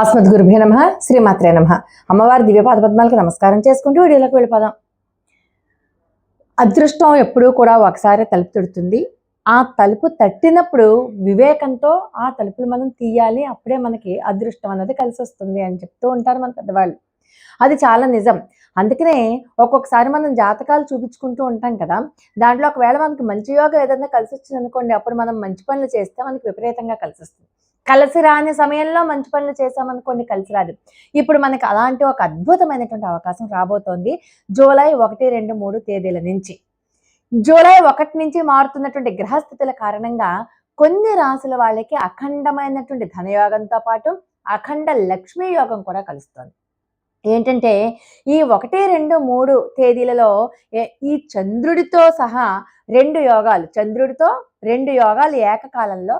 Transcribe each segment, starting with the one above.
అస్మద్గురుభ్యో నమః శ్రీమాత్రే నమః. అమ్మవారి దివ్యపాద పద్మాలకు నమస్కారం చేసుకుంటూ వీడియోలోకి వెళ్ళిపోదాం. అదృష్టం ఎప్పుడూ కూడా ఒకసారి తలుపు తడుతుంది. ఆ తలుపు తట్టినప్పుడు వివేకంతో ఆ తలుపులు మనం తీయాలి. అప్పుడే మనకి అదృష్టం అన్నది కలిసి వస్తుంది అని చెప్తూ ఉంటారు మన పెద్దవాళ్ళు. అది చాలా నిజం. అందుకనే ఒక్కొక్కసారి మనం జాతకాలు చూపించుకుంటూ ఉంటాం కదా! దాంట్లో ఒకవేళ మనకి మంచి యోగం ఏదైనా కలిసొచ్చిందనుకోండి, అప్పుడు మనం మంచి పనులు చేస్తే మనకి విపరీతంగా కలిసొస్తుంది. కలిసి రాని సమయంలో మంచి పనులు చేశామనుకోండి, కలిసి రాదు. ఇప్పుడు మనకి అలాంటి ఒక అద్భుతమైనటువంటి అవకాశం రాబోతోంది. జూలై 1, 2, 3 తేదీల నుంచి. జూలై 1 నుంచి మారుతున్నటువంటి గ్రహస్థితుల కారణంగా కొన్ని రాసుల వాళ్ళకి అఖండమైనటువంటి ధనయోగంతో పాటు అఖండ లక్ష్మీ యోగం కూడా కలుస్తోంది. ఏంటంటే ఈ 1, 2, 3 తేదీలలో ఈ చంద్రుడితో సహా 2 యోగాలు, చంద్రుడితో 2 యోగాలు ఏకకాలంలో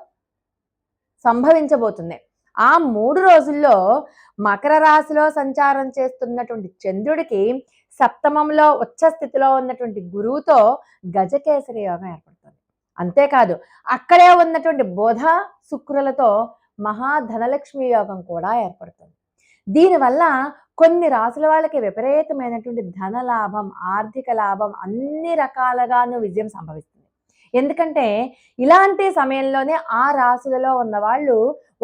సంభవించబోతున్నాయి. ఆ 3 రోజుల్లో మకర రాశిలో సంచారం చేస్తున్నటువంటి చంద్రుడికి సప్తమంలో ఉచ్చ స్థితిలో ఉన్నటువంటి గురువుతో గజకేసరి యోగం ఏర్పడుతుంది. అంతేకాదు అక్కడే ఉన్నటువంటి బుధ శుక్రులతో మహాధనలక్ష్మి యోగం కూడా ఏర్పడుతుంది. దీనివల్ల కొన్ని రాసుల వాళ్ళకి విపరీతమైనటువంటి ధన లాభం, ఆర్థిక లాభం అన్ని రకాలుగాను విజయం సంభవిస్తుంది. ఎందుకంటే ఇలాంటి సమయంలోనే ఆ రాశులలో ఉన్న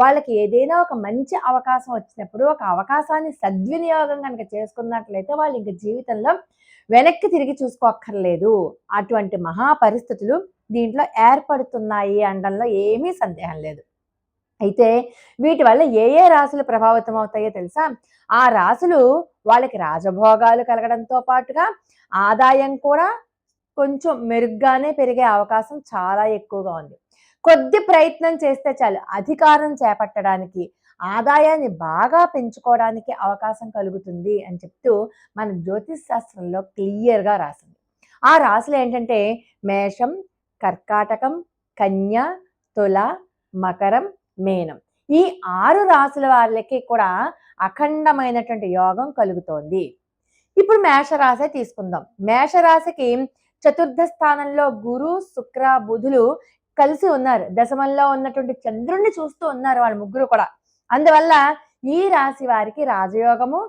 వాళ్ళకి ఏదైనా ఒక మంచి అవకాశం వచ్చినప్పుడు ఒక అవకాశాన్ని సద్వినియోగం కనుక చేసుకున్నట్లయితే వాళ్ళు ఇంక జీవితంలో వెనక్కి తిరిగి చూసుకోక్కర్లేదు. అటువంటి మహా పరిస్థితులు దీంట్లో ఏర్పడుతున్నాయి అనడంలో ఏమీ సందేహం లేదు. అయితే వీటి వల్ల ఏ ఏ రాశులు ప్రభావితం అవుతాయో తెలుసా? ఆ రాశులు వాళ్ళకి రాజభోగాలు కలగడంతో పాటుగా ఆదాయం కూడా కొంచెం మెరుగ్గానే పెరిగే అవకాశం చాలా ఎక్కువగా ఉంది. కొద్ది ప్రయత్నం చేస్తే చాలు అధికారం చేపట్టడానికి, ఆదాయాన్ని బాగా పెంచుకోవడానికి అవకాశం కలుగుతుంది అని చెప్తూ మన జ్యోతిష్ శాస్త్రంలో క్లియర్‌గా రాసింది. ఆ రాశులు ఏంటంటే మేషం, కర్కాటకం, కన్య, తుల, మకరం, మీనం. ఈ 6 రాశుల వాళ్ళకి కూడా అఖండమైనటువంటి యోగం కలుగుతోంది. ఇప్పుడు మేషరాశి తీసుకుందాం. మేషరాశికి చతుర్థ స్థానంలో గురు, శుక్ర, బుధులు కలిసి ఉన్నారు. దశమంలో ఉన్నటువంటి చంద్రుణ్ణి చూస్తూ ఉన్నారు వాళ్ళు ముగ్గురు కూడా. అందువల్ల ఈ రాశి వారికి రాజయోగము,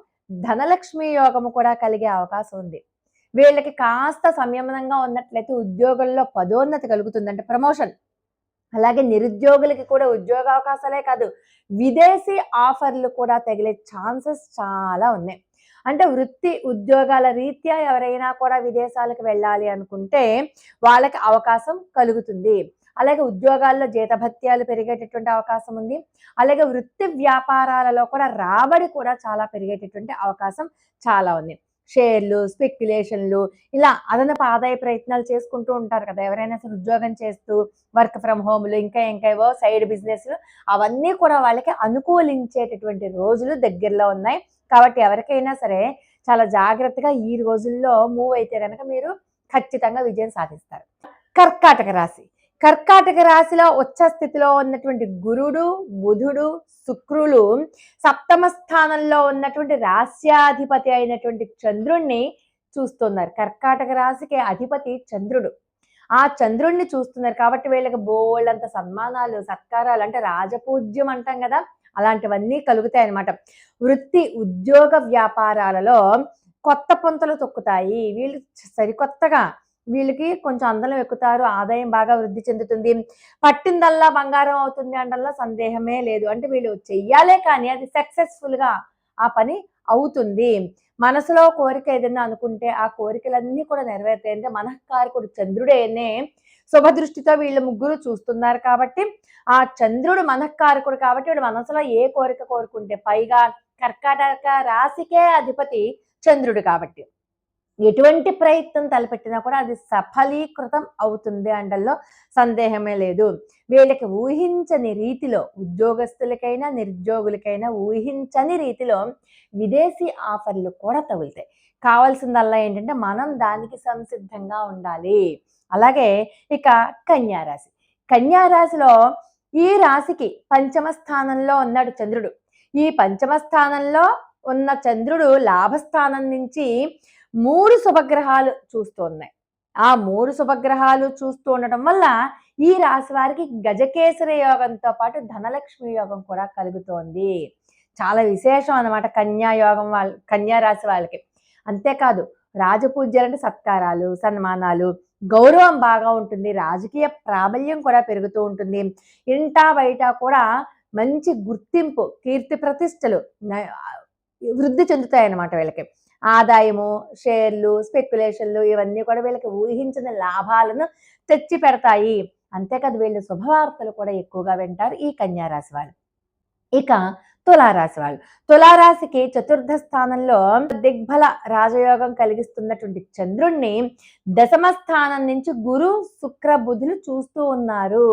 ధనలక్ష్మి యోగము కూడా కలిగే అవకాశం ఉంది. వీళ్ళకి కాస్త సంయమనంగా ఉన్నట్లయితే ఉద్యోగంలో పదోన్నతి కలుగుతుంది, అంటే ప్రమోషన్. అలాగే నిరుద్యోగులకి కూడా ఉద్యోగ అవకాశాలే కాదు, విదేశీ ఆఫర్లు కూడా తగిలే ఛాన్సెస్ చాలా ఉన్నాయి. అంటే వృత్తి ఉద్యోగాల రీత్యా ఎవరైనా కూడా విదేశాలకు వెళ్ళాలి అనుకుంటే వాళ్ళకి అవకాశం కలుగుతుంది. అలాగే ఉద్యోగాల్లో జీతభత్యాలు పెరిగేటటువంటి అవకాశం ఉంది. అలాగే వృత్తి వ్యాపారాలలో కూడా రాబడి కూడా చాలా పెరిగేటటువంటి అవకాశం చాలా ఉంది. షేర్లు, స్పెక్యులేషన్లు, ఇలా అదనపు ఆదాయ ప్రయత్నాలు చేసుకుంటూ ఉంటారు కదా ఎవరైనా సరే, ఉద్యోగం చేస్తూ వర్క్ ఫ్రమ్ హోమ్లు ఇంకా ఏవో సైడ్ బిజినెస్లు, అవన్నీ కూడా వాళ్ళకి అనుకూలించేటటువంటి రోజులు దగ్గరలో ఉన్నాయి. కాబట్టి ఎవరికైనా సరే చాలా జాగ్రత్తగా ఈ రోజుల్లో మూవ్ అయితే కనుక మీరు ఖచ్చితంగా విజయం సాధిస్తారు. కర్కాటక రాశి. కర్కాటక రాశిలో ఉచ్చ స్థితిలో ఉన్నటువంటి గురుడు, బుధుడు, శుక్రులు సప్తమ స్థానంలో ఉన్నటువంటి రాశ్యాధిపతి అయినటువంటి చంద్రుణ్ణి చూస్తున్నారు. కర్కాటక రాశికి అధిపతి చంద్రుడు. ఆ చంద్రుణ్ణి చూస్తున్నారు కాబట్టి వీళ్ళకి బోల్డంత సన్మానాలు, సత్కారాలు, అంటే రాజపూజ్యం అంటాం కదా, అలాంటివన్నీ కలుగుతాయి అన్నమాట. వృత్తి ఉద్యోగ వ్యాపారాలలో కొత్త పుంతలు తొక్కుతాయి. వీళ్ళు సరికొత్తగా వీళ్ళకి కొంచెం అందలం ఎక్కుతారు, ఆదాయం బాగా వృద్ధి చెందుతుంది. పట్టిందల్లా బంగారం అవుతుంది అనడంలో సందేహమే లేదు. అంటే వీళ్ళు చెయ్యాలే కానీ అది సక్సెస్ఫుల్గా ఆ పని అవుతుంది. మనసులో కోరిక ఏదైనా అనుకుంటే ఆ కోరికలన్నీ కూడా నెరవేరుతాయి. అంటే మనఃకారకుడు చంద్రుడేనే శుభదృష్టితో వీళ్ళు ముగ్గురు చూస్తున్నారు కాబట్టి, ఆ చంద్రుడు మనఃకారకుడు కాబట్టి వీడు మనసులో ఏ కోరిక కోరుకుంటే, పైగా కర్కాటక రాశికే అధిపతి చంద్రుడు కాబట్టి ఎటువంటి ప్రయత్నం తలపెట్టినా కూడా అది సఫలీకృతం అవుతుంది అనడంలో సందేహమే లేదు. వీళ్ళకి ఊహించని రీతిలో, ఉద్యోగస్తులకైనా నిరుద్యోగులకైనా ఊహించని రీతిలో విదేశీ ఆఫర్లు కూడా తగులుతాయి. కావాల్సిందల్లా ఏంటంటే మనం దానికి సంసిద్ధంగా ఉండాలి. అలాగే ఇక కన్యారాశి. కన్యారాశిలో ఈ రాశికి పంచమ స్థానంలో ఉన్నాడు చంద్రుడు. ఈ పంచమ స్థానంలో ఉన్న చంద్రుడు లాభస్థానం నుంచి 3 శుభగ్రహాలు చూస్తూ ఉన్నాయి. ఆ 3 శుభగ్రహాలు చూస్తూ ఉండటం వల్ల ఈ రాశి వారికి గజకేసరి యోగంతో పాటు ధనలక్ష్మి యోగం కూడా కలుగుతోంది. చాలా విశేషం అన్నమాట కన్యా యోగం కన్యా రాశి వాళ్ళకి. అంతేకాదు రాజపూజ్యాలంటే సత్కారాలు, సన్మానాలు, గౌరవం బాగా ఉంటుంది. రాజకీయ ప్రాబల్యం కూడా పెరుగుతూ ఉంటుంది. ఇంటా బయట కూడా మంచి గుర్తింపు, కీర్తి ప్రతిష్టలు వృద్ధి చెందుతాయన్నమాట వీళ్ళకి. ఆదాయము, షేర్లు, స్పెక్యులేషన్లు ఇవన్నీ కూడా వీళ్ళకి ఊహించిన లాభాలను తెచ్చి పెడతాయి. అంతేకాదు వీళ్ళు శుభవార్తలు కూడా ఎక్కువగా వింటారు ఈ కన్యా రాశి వాళ్ళు. ఇక తులారాశి వాళ్ళు. తులారాశికి చతుర్థ స్థానంలో దిగ్బల రాజయోగం కలిగిస్తున్నటువంటి చంద్రుణ్ణి దశమ స్థానం నుంచి గురు, శుక్ర, బుధులు చూస్తూ ఉన్నారు.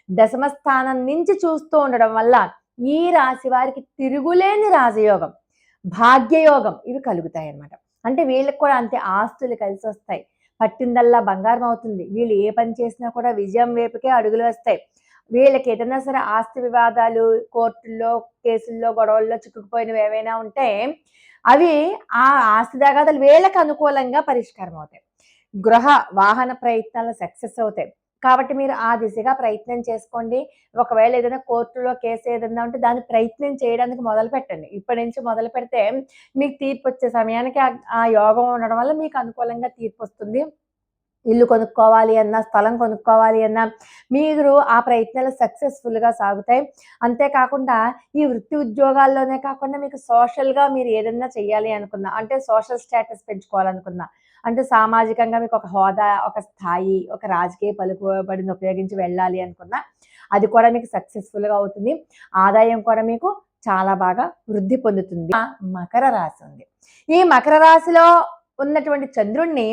దశమ స్థానం నుంచి చూస్తూ ఉండడం వల్ల ఈ రాశి వారికి తిరుగులేని రాజయోగం, భాగ్యయోగం ఇవి కలుగుతాయి అన్నమాట. అంటే వీళ్ళకి కూడా అంతే ఆస్తులు కలిసి వస్తాయి. పట్టిందల్లా బంగారం అవుతుంది. వీళ్ళు ఏ పని చేసినా కూడా విజయం వైపుకే అడుగులు వస్తాయి. వీళ్ళకి ఏదైనా సరే ఆస్తి వివాదాలు, కోర్టుల్లో, కేసుల్లో, గొడవల్లో చిక్కుకుపోయినవి ఏవైనా ఉంటే అవి ఆ ఆస్తి తగాదాలు వీళ్ళకి అనుకూలంగా పరిష్కారం అవుతాయి. గృహ వాహన ప్రయత్నాలు సక్సెస్ అవుతాయి. కాబట్టి మీరు ఆ దిశగా ప్రయత్నం చేసుకోండి. ఒకవేళ ఏదైనా కోర్టులో కేసు ఏదైనా ఉంటే దాన్ని ప్రయత్నం చేయడానికి మొదలు పెట్టండి. ఇప్పటి నుంచి మొదలు పెడితే మీకు తీర్పు వచ్చే సమయానికి ఆ యోగం ఉండడం వల్ల మీకు అనుకూలంగా తీర్పు వస్తుంది. ఇల్లు కొనుక్కోవాలి అన్నా, స్థలం కొనుక్కోవాలి అన్నా మీరు ఆ ప్రయత్నాలు సక్సెస్ఫుల్గా సాగుతాయి. అంతేకాకుండా ఈ వృత్తి ఉద్యోగాల్లోనే కాకుండా మీకు సోషల్గా మీరు ఏదన్నా చెయ్యాలి అనుకున్నా, అంటే సోషల్ స్టేటస్ పెంచుకోవాలనుకున్నా, అంటే సామాజికంగా మీకు ఒక హోదా, ఒక స్థాయి, ఒక రాజకీయ పలుకుబడిని ఉపయోగించి వెళ్ళాలి అనుకున్నా అది కూడా మీకు సక్సెస్ఫుల్గా అవుతుంది. ఆదాయం కూడా మీకు చాలా బాగా వృద్ధి పొందుతుంది. మకర రాశి ఉంది. ఈ మకర రాశిలో ఉన్నటువంటి చంద్రుణ్ణి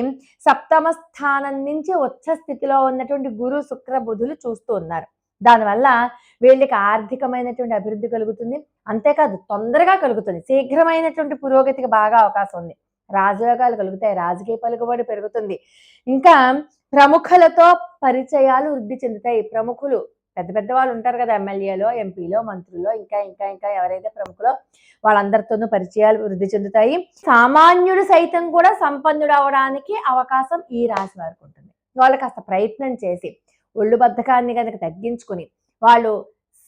సప్తమ స్థానం నుంచి ఉచ్చ స్థితిలో ఉన్నటువంటి గురు, శుక్ర, బుధులు చూస్తూ ఉన్నారు. దానివల్ల వీళ్ళకి ఆర్థికమైనటువంటి అభివృద్ధి కలుగుతుంది. అంతేకాదు తొందరగా కలుగుతుంది. శీఘ్రమైనటువంటి పురోగతికి బాగా అవకాశం ఉంది. రాజయోగాలు కలుగుతాయి. రాజకీయ పలుకుబడి పెరుగుతుంది. ఇంకా ప్రముఖులతో పరిచయాలు వృద్ధి చెందుతాయి. ప్రముఖులు పెద్ద పెద్ద వాళ్ళు ఉంటారు కదా, ఎమ్మెల్యేలో, ఎంపీలో, మంత్రులో, ఇంకా ఇంకా ఇంకా ఎవరైతే ప్రముఖులో వాళ్ళందరితోనూ పరిచయాలు వృద్ధి చెందుతాయి. సామాన్యుడు సైతం కూడా సంపన్నుడు అవడానికి అవకాశం ఈ రాశి వారికి ఉంటుంది. వాళ్ళు కాస్త ప్రయత్నం చేసి ఒళ్ళు బద్ధకాన్ని కనుక తగ్గించుకుని వాళ్ళు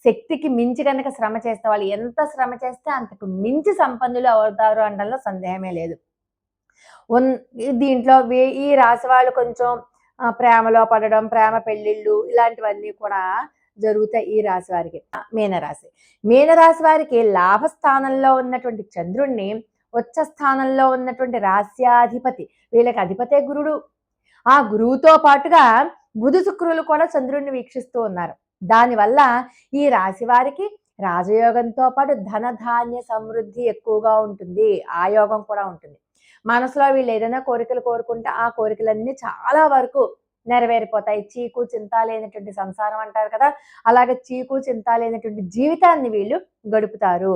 శక్తికి మించి కనుక శ్రమ చేస్తే, వాళ్ళు ఎంత శ్రమ చేస్తే అంతకు మించి సంపన్నులు అవుతారు అనడంలో సందేహమే లేదు. దీంట్లో ఈ రాశి వాళ్ళు కొంచెం ప్రేమలో పడడం, ప్రేమ పెళ్ళిళ్ళు ఇలాంటివన్నీ కూడా జరుగుతాయి ఈ రాశి వారికి. మీనరాశి. మీనరాశి వారికి లాభస్థానంలో ఉన్నటువంటి చంద్రుణ్ణి ఉచ్చ స్థానంలో ఉన్నటువంటి రాశ్యాధిపతి, వీళ్ళకి అధిపతే గురుడు. ఆ గురువుతో పాటుగా బుధ, శుక్రులు కూడా చంద్రుణ్ణి వీక్షిస్తూ ఉన్నారు. దానివల్ల ఈ రాశి వారికి రాజయోగంతో పాటు ధనధాన్య సమృద్ధి ఎక్కువగా ఉంటుంది. ఆ యోగం కూడా ఉంటుంది. మనసులో వీళ్ళు ఏదైనా కోరికలు కోరుకుంటే ఆ కోరికలన్నీ చాలా వరకు నెరవేరిపోతాయి. చీకు చింత లేనటువంటి సంసారం అంటారు కదా, అలాగే చీకు చింత లేనటువంటి జీవితాన్ని వీళ్ళు గడుపుతారు.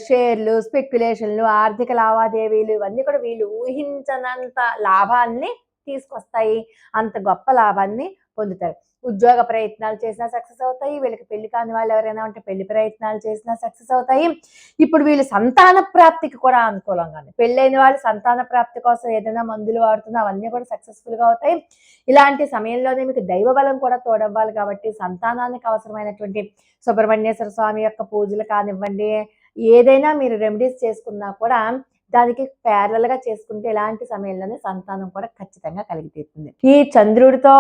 షేర్లు, స్పెక్యులేషన్లు, ఆర్థిక లావాదేవీలు ఇవన్నీ కూడా వీళ్ళు ఊహించనంత లాభాన్ని తీసుకొస్తాయి. అంత గొప్ప లాభాన్ని పొందుతారు. ఉద్యోగ ప్రయత్నాలు చేసినా సక్సెస్ అవుతాయి. వీళ్ళకి పెళ్లి కాని వాళ్ళు ఎవరైనా ఉంటే పెళ్లి ప్రయత్నాలు చేసినా సక్సెస్ అవుతాయి. ఇప్పుడు వీళ్ళు సంతాన ప్రాప్తికి కూడా అనుకూలంగా ఉంది. పెళ్ళైన వాళ్ళు సంతాన ప్రాప్తి కోసం ఏదైనా మందులు వాడుతున్నా అవన్నీ కూడా సక్సెస్ఫుల్గా అవుతాయి. ఇలాంటి సమయంలోనే మీకు దైవ బలం కూడా తోడవ్వాలి కాబట్టి సంతానానికి అవసరమైనటువంటి సుబ్రహ్మణ్యేశ్వర స్వామి యొక్క పూజలు కానివ్వండి, ఏదైనా మీరు రెమెడీస్ చేసుకున్నా కూడా దానికి ప్యారలల్గా చేసుకుంటే ఇలాంటి సమయంలోనే సంతానం కూడా ఖచ్చితంగా కలిగి తీరుతుంది. ఈ చంద్రుడితో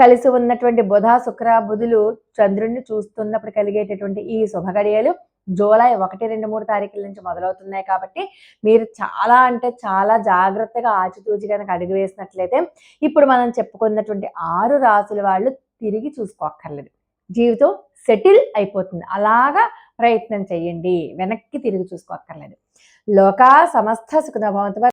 కలిసి ఉన్నటువంటి బుధ, శుక్ర, బుధులు చంద్రుడిని చూస్తున్నప్పుడు కలిగేటటువంటి ఈ శుభగడియలు జూలై 1, 2, 3 తారీఖుల నుంచి మొదలవుతున్నాయి కాబట్టి మీరు చాలా అంటే చాలా జాగ్రత్తగా ఆచితూచి కనుక అడుగు వేసినట్లయితే ఇప్పుడు మనం చెప్పుకున్నటువంటి 6 రాసుల వాళ్ళు తిరిగి చూసుకోక్కర్లేదు. జీవితం సెటిల్ అయిపోతుంది. అలాగా ప్రయత్నం చేయండి. వెనక్కి తిరిగి చూసుకోక్కర్లేదు. లోకా సమస్త సుఖినో భవంతు.